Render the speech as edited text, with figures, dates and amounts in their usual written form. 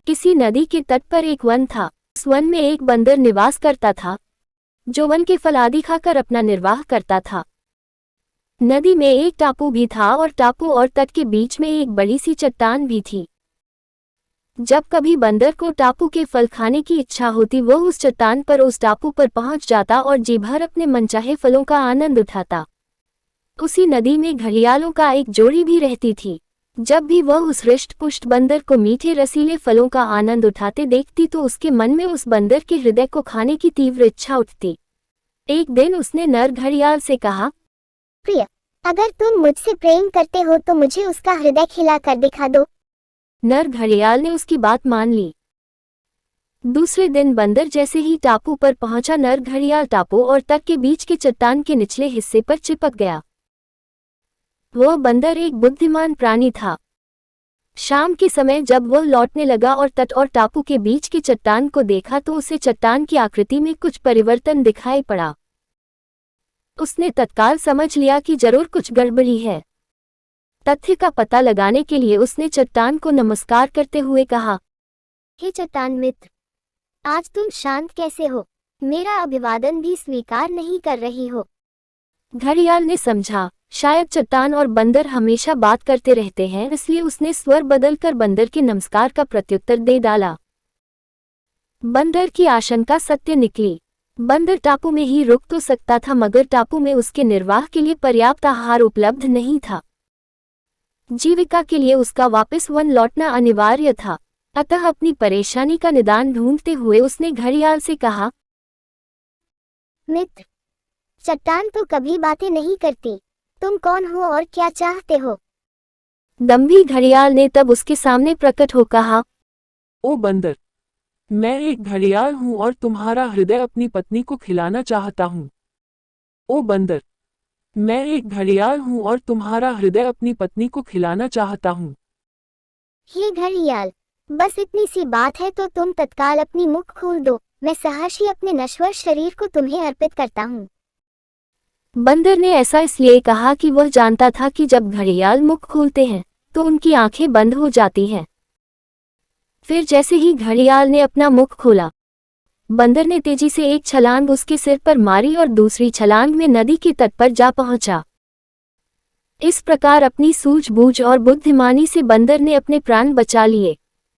किसी नदी के तट पर एक वन था। उस वन में एक बंदर निवास करता था, जो वन के फल आदि खाकर अपना निर्वाह करता था। नदी में एक टापू भी था और टापू और तट के बीच में एक बड़ी सी चट्टान भी थी। जब कभी बंदर को टापू के फल खाने की इच्छा होती, वो उस चट्टान पर, उस टापू पर पहुंच जाता और जी भर अपने मनचाहे फलों का आनंद उठाता। उसी नदी में घड़ियालों का एक जोड़ी भी रहती थी। जब भी वह उस हृष्ट पुष्ट बंदर को मीठे रसीले फलों का आनंद उठाते देखती तो उसके मन में उस बंदर के हृदय को खाने की तीव्र इच्छा उठती। एक दिन उसने नर घड़ियाल से कहा, प्रिय, अगर तुम मुझसे प्रेम करते हो तो मुझे उसका हृदय खिला कर दिखा दो। नर घड़ियाल ने उसकी बात मान ली। दूसरे दिन बंदर जैसे ही टापू पर पहुंचा, नर घड़ियाल टापू और तट के बीच के चट्टान के निचले हिस्से पर चिपक गया। वह बंदर एक बुद्धिमान प्राणी था। शाम के समय जब वह लौटने लगा और तट और टापू के बीच की चट्टान को देखा तो उसे चट्टान की आकृति में कुछ परिवर्तन दिखाई पड़ा। उसने तत्काल समझ लिया कि जरूर कुछ गड़बड़ी है। तथ्य का पता लगाने के लिए उसने चट्टान को नमस्कार करते हुए कहा, हे चट्टान मित्र, आज तुम शांत कैसे हो? मेरा अभिवादन भी स्वीकार नहीं कर रही हो। घड़ियाल ने समझा, शायद चट्टान और बंदर हमेशा बात करते रहते हैं, इसलिए उसने स्वर बदलकर बंदर के नमस्कार का प्रत्युत्तर दे डाला। बंदर की आशंका सत्य निकली। बंदर टापू में ही रुक तो सकता था, मगर टापू में उसके निर्वाह के लिए पर्याप्त आहार उपलब्ध नहीं था। जीविका के लिए उसका वापस वन लौटना अनिवार्य था। अतः अपनी परेशानी का निदान ढूंढते हुए उसने घड़ियाल से कहा, मित्र, चट्टान तो कभी बातें नहीं करती। तुम कौन हो और क्या चाहते हो? दंभी घड़ियाल ने तब उसके सामने प्रकट हो कहा, ओ बंदर, मैं एक घड़ियाल हूं और तुम्हारा हृदय अपनी पत्नी को खिलाना चाहता हूं। ओ बंदर, मैं एक घड़ियाल हूं और तुम्हारा हृदय अपनी पत्नी को खिलाना चाहता हूं। हे घड़ियाल, बस इतनी सी बात है तो तुम तत्काल अपनी मुख खोल दो। मैं सहर्षी अपने नश्वर शरीर को तुम्हें अर्पित करता हूँ। बंदर ने ऐसा इसलिए कहा कि वह जानता था कि जब घड़ियाल मुख खोलते हैं तो उनकी आंखें बंद हो जाती हैं। फिर जैसे ही घड़ियाल ने अपना मुख खोला, बंदर ने तेजी से एक छलांग उसके सिर पर मारी और दूसरी छलांग में नदी के तट पर जा पहुंचा। इस प्रकार अपनी सूझबूझ और बुद्धिमानी से बंदर ने अपने प्राण बचा लिए।